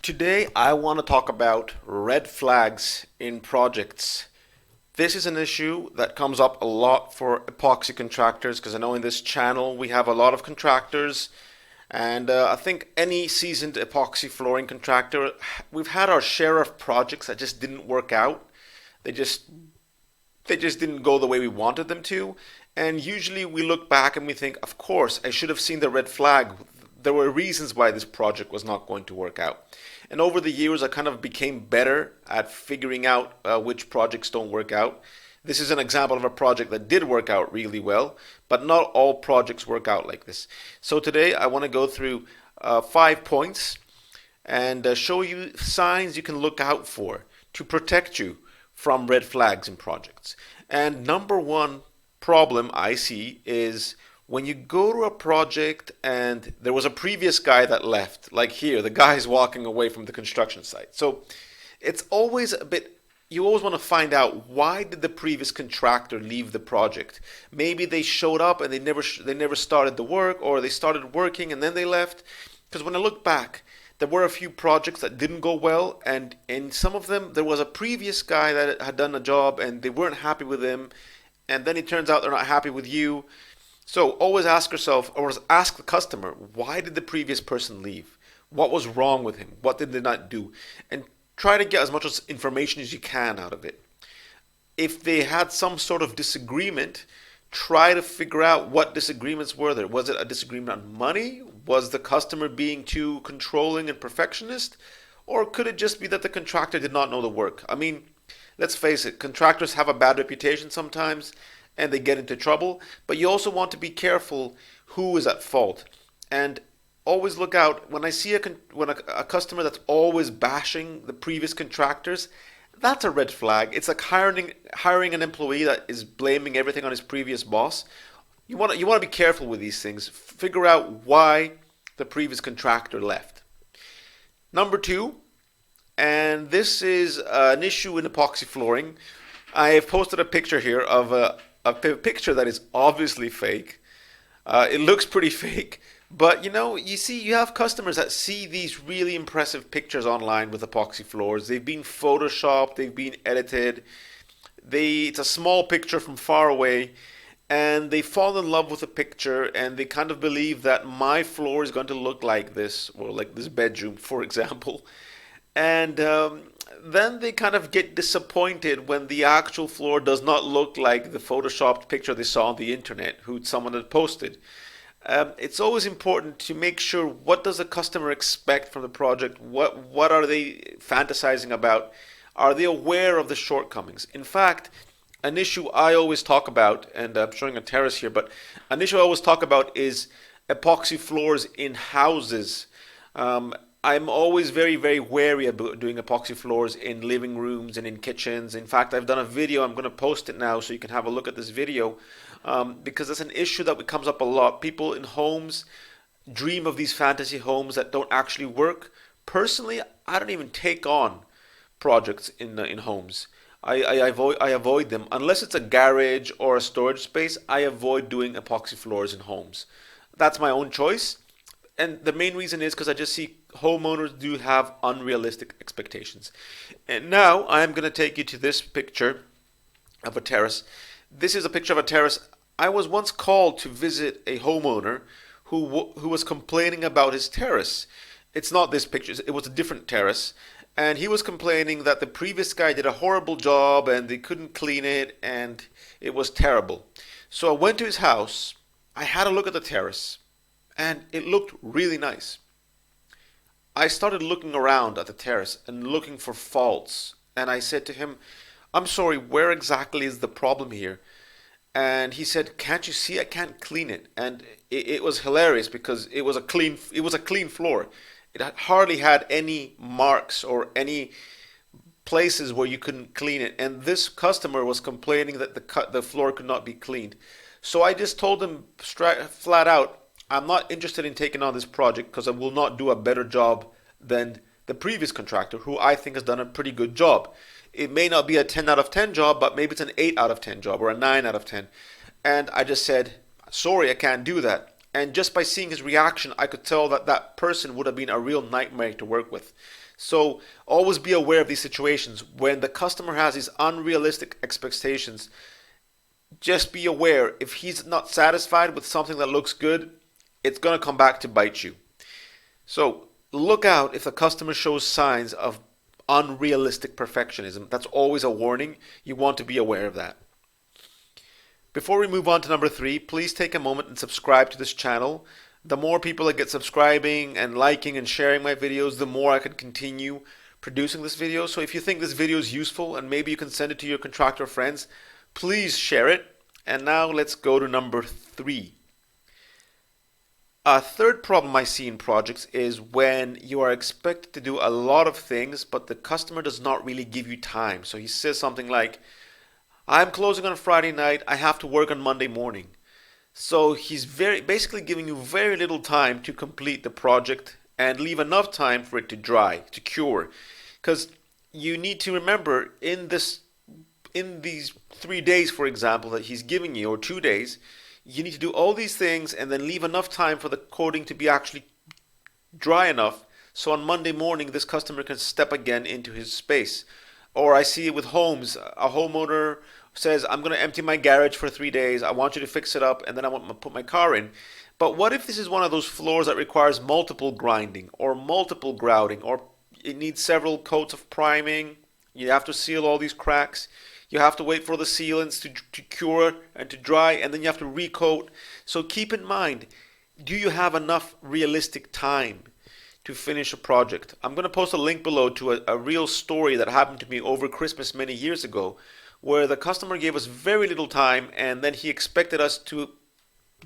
Today, I want to talk about red flags in projects. This is an issue that comes up a lot for epoxy contractors because I know in this channel we have a lot of contractors, and I think any seasoned epoxy flooring contractor, we've had our share of projects that just didn't work out. They just they just didn't go the way we wanted them to. And usually we look back and we think, of course, I should have seen the red flag. There were reasons why this project was not going to work out. And over the years, I kind of became better at figuring out which projects don't work out. This is an example of a project that did work out really well, but not all projects work out like this. So today I want to go through 5 points and show you signs you can look out for to protect you from red flags in projects. And number one problem I see is when you go to a project and there was a previous guy that left, like here, the guy's walking away from the construction site. So it's always a bit, you always want to find out why did the previous contractor leave the project. Maybe they showed up and they never started the work, or they started working and then they left. Because when I look back, there were a few projects that didn't go well, and in some of them there was a previous guy that had done a job and they weren't happy with him, and then it turns out they're not happy with you. So always ask yourself, or ask the customer, why did the previous person leave? What was wrong with him? What did they not do? And try to get as much information as you can out of it. If they had some sort of disagreement, try to figure out what disagreements were there. Was it a disagreement on money? Was the customer being too controlling and perfectionist? Or could it just be that the contractor did not know the work? I mean, let's face it, contractors have a bad reputation sometimes and they get into trouble, but you also want to be careful who is at fault. And always look out when I see a customer that's always bashing the previous contractors. That's a red flag. It's like hiring an employee that is blaming everything on his previous boss. You want to be careful with these things. Figure out why the previous contractor left. Number two, and this is an issue in epoxy flooring. I have posted a picture here of a picture that is obviously fake. It looks pretty fake, but you have customers that see these really impressive pictures online with epoxy floors. They've been photoshopped, they've been edited. It's a small picture from far away, and they fall in love with the picture, and they kind of believe that my floor is going to look like this, or like this bedroom, for example. And then they kind of get disappointed when the actual floor does not look like the photoshopped picture they saw on the internet, who someone had posted. It's always important to make sure, what does the customer expect from the project? What are they fantasizing about? Are they aware of the shortcomings? In fact, an issue I always talk about, and I'm showing a terrace here, but an issue I always talk about is epoxy floors in houses. I'm always very, very wary about doing epoxy floors in living rooms and in kitchens. In fact, I've done a video. I'm going to post it now so you can have a look at this video, because it's an issue that comes up a lot. People in homes dream of these fantasy homes that don't actually work. Personally, I don't even take on projects in homes. I avoid them unless it's a garage or a storage space. I avoid doing epoxy floors in homes. That's my own choice. And the main reason is because I just see homeowners do have unrealistic expectations. And now I'm going to take you to this picture of a terrace. This is a picture of a terrace. I was once called to visit a homeowner who was complaining about his terrace. It's not this picture, it was a different terrace. And he was complaining that the previous guy did a horrible job and they couldn't clean it and it was terrible. So I went to his house, I had a look at the terrace, and it looked really nice. I started looking around at the terrace and looking for faults, and I said to him, I'm sorry, where exactly is the problem here? And he said, can't you see I can't clean it? And it was hilarious because it was a clean floor. It hardly had any marks or any places where you couldn't clean it. And this customer was complaining that the floor could not be cleaned. So I just told him flat out, I'm not interested in taking on this project because I will not do a better job than the previous contractor, who I think has done a pretty good job. It may not be a 10 out of 10 job, but maybe it's an 8 out of 10 job or a 9 out of 10. And I just said, sorry, I can't do that. And just by seeing his reaction, I could tell that that person would have been a real nightmare to work with. So always be aware of these situations. When the customer has these unrealistic expectations, just be aware if he's not satisfied with something that looks good, it's going to come back to bite you. So look out if the customer shows signs of unrealistic perfectionism. That's always a warning. You want to be aware of that. Before we move on to number 3, please take a moment and subscribe to this channel. The more people that get subscribing and liking and sharing my videos, the more I can continue producing this video. So if you think this video is useful and maybe you can send it to your contractor friends, please share it. And now let's go to number 3. A third problem I see in projects is when you are expected to do a lot of things, but the customer does not really give you time. So he says something like, I'm closing on a Friday night, I have to work on Monday morning. So he's basically giving you very little time to complete the project and leave enough time for it to dry, to cure. Because you need to remember in these 3 days, for example, that he's giving you, or 2 days, you need to do all these things and then leave enough time for the coating to be actually dry enough so on Monday morning this customer can step again into his space. Or I see it with homes. A homeowner says, I'm going to empty my garage for 3 days, I want you to fix it up, and then I want to put my car in. But what if this is one of those floors that requires multiple grinding or multiple grouting, or it needs several coats of priming, you have to seal all these cracks, you have to wait for the sealants to cure and to dry, and then you have to recoat. So keep in mind, do you have enough realistic time to finish a project? I'm going to post a link below to a real story that happened to me over Christmas many years ago, where the customer gave us very little time and then he expected us to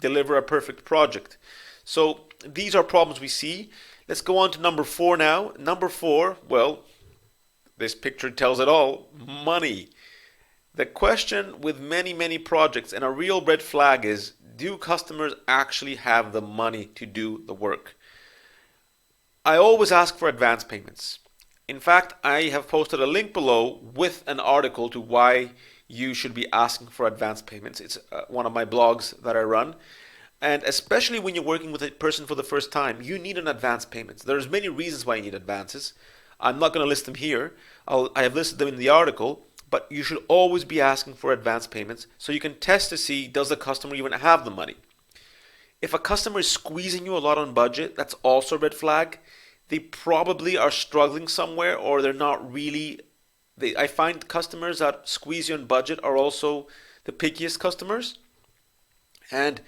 deliver a perfect project. So these are problems we see. Let's go on to number 4 now. Number 4, well, this picture tells it all: money. The question with many projects, and a real red flag, is, do customers actually have the money to do the work? I always ask for advance payments. In fact, I have posted a link below with an article to why you should be asking for advance payments. It's one of my blogs that I run. And especially when you're working with a person for the first time, you need an advance payment. There's many reasons why you need advances. I'm not going to list them here. I have listed them in the article. But you should always be asking for advance payments so you can test to see, does the customer even have the money? If a customer is squeezing you a lot on budget, that's also a red flag. They probably are struggling somewhere, or they're not really. I find customers that squeeze you on budget are also the pickiest customers. And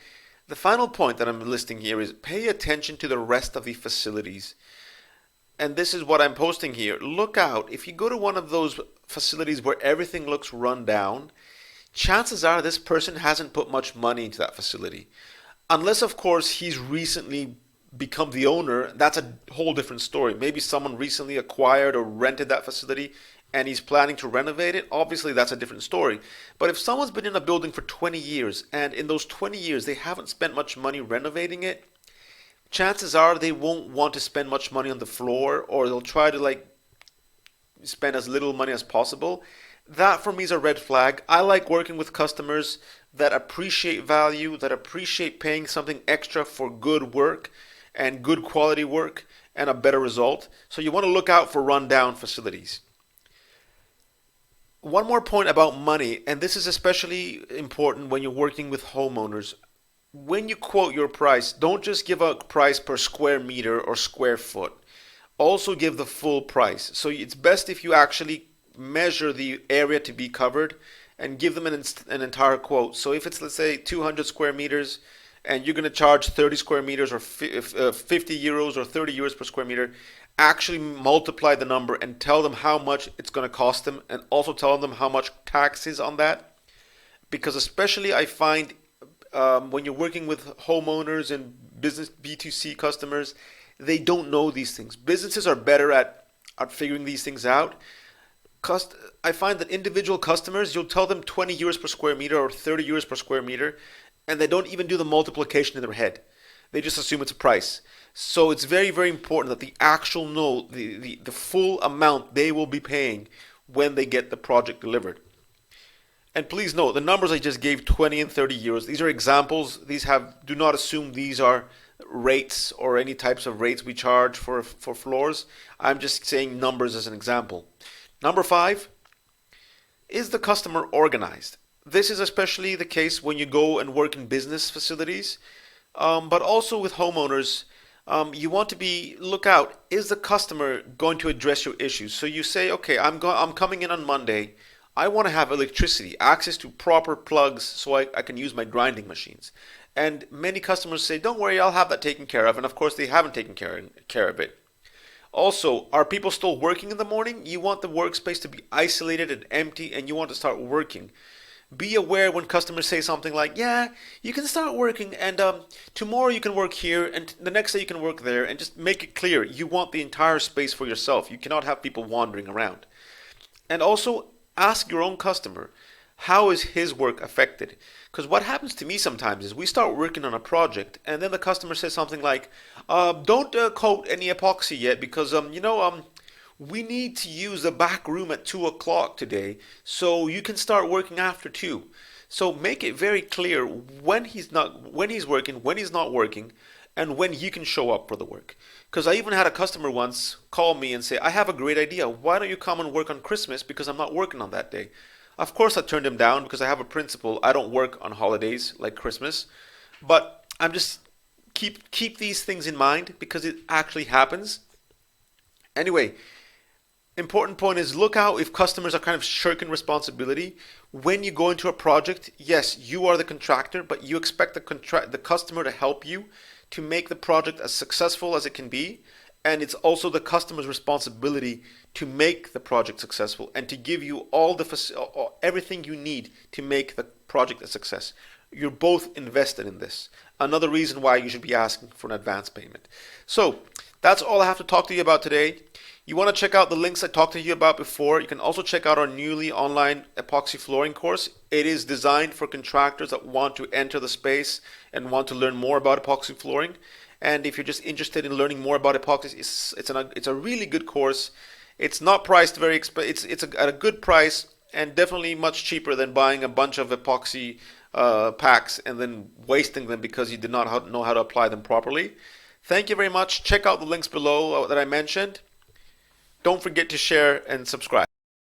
the final point that I'm listing here is pay attention to the rest of the facilities. And this is what I'm posting here. Look out. If you go to one of those facilities where everything looks run down, chances are this person hasn't put much money into that facility. Unless, of course, he's recently become the owner. That's a whole different story. Maybe someone recently acquired or rented that facility and he's planning to renovate it. Obviously, that's a different story. But if someone's been in a building for 20 years and in those 20 years they haven't spent much money renovating it, chances are they won't want to spend much money on the floor, or they'll try to spend as little money as possible. That for me is a red flag. I like working with customers that appreciate value, that appreciate paying something extra for good work and good quality work and a better result. So you want to look out for rundown facilities. One more point about money, and this is especially important when you're working with homeowners. When you quote your price, don't just give a price per square meter or square foot. Also give the full price. So it's best if you actually measure the area to be covered and give them an entire quote. So if it's, let's say, 200 square meters and you're going to charge 30 square meters or 50 euros or 30 euros per square meter, actually multiply the number and tell them how much it's going to cost them, and also tell them how much tax is on that. Because especially I find when you're working with homeowners and business B2C customers, they don't know these things. Businesses are better at figuring these things out. I find that individual customers, you'll tell them 20 euros per square meter or 30 euros per square meter, and they don't even do the multiplication in their head. They just assume it's a price. So it's very important that the actual know the full amount they will be paying when they get the project delivered. And please note, the numbers I just gave, 20 and 30 euros, these are examples. Do not assume these are rates or any types of rates we charge for floors. I'm just saying numbers as an example. Number five, is the customer organized? This is especially the case when you go and work in business facilities, but also with homeowners. You want to look out. Is the customer going to address your issues? So you say, okay, I'm coming in on Monday. I want to have electricity, access to proper plugs so I can use my grinding machines. And many customers say, don't worry, I'll have that taken care of. And of course, they haven't taken care of it. Also, are people still working in the morning? You want the workspace to be isolated and empty, and you want to start working. Be aware when customers say something like, yeah, you can start working, and tomorrow you can work here, and the next day you can work there, and just make it clear you want the entire space for yourself. You cannot have people wandering around. And also, ask your own customer, how is his work affected? Because what happens to me sometimes is we start working on a project and then the customer says something like, don't coat any epoxy yet because, we need to use the back room at 2 o'clock today, so you can start working after 2. So make it very clear when he's working, when he's not working, and when you can show up for the work. Because I even had a customer once call me and say, I have a great idea. Why don't you come and work on Christmas because I'm not working on that day? Of course I turned him down because I have a principle. I don't work on holidays like Christmas. But I'm just keep these things in mind because it actually happens. Anyway, important point is look out if customers are kind of shirking responsibility. When you go into a project, yes, you are the contractor, but you expect the customer to help you to make the project as successful as it can be. And it's also the customer's responsibility to make the project successful and to give you everything you need to make the project a success. You're both invested in this. Another reason why you should be asking for an advance payment. So that's all I have to talk to you about today. You want to check out the links I talked to you about before. You can also check out our newly online epoxy flooring course. It is designed for contractors that want to enter the space and want to learn more about epoxy flooring. And if you're just interested in learning more about epoxy, it's a really good course. It's not priced very expensive. It's at a good price and definitely much cheaper than buying a bunch of epoxy packs and then wasting them because you did not know how to apply them properly. Thank you very much. Check out the links below that I mentioned. Don't forget to share and subscribe.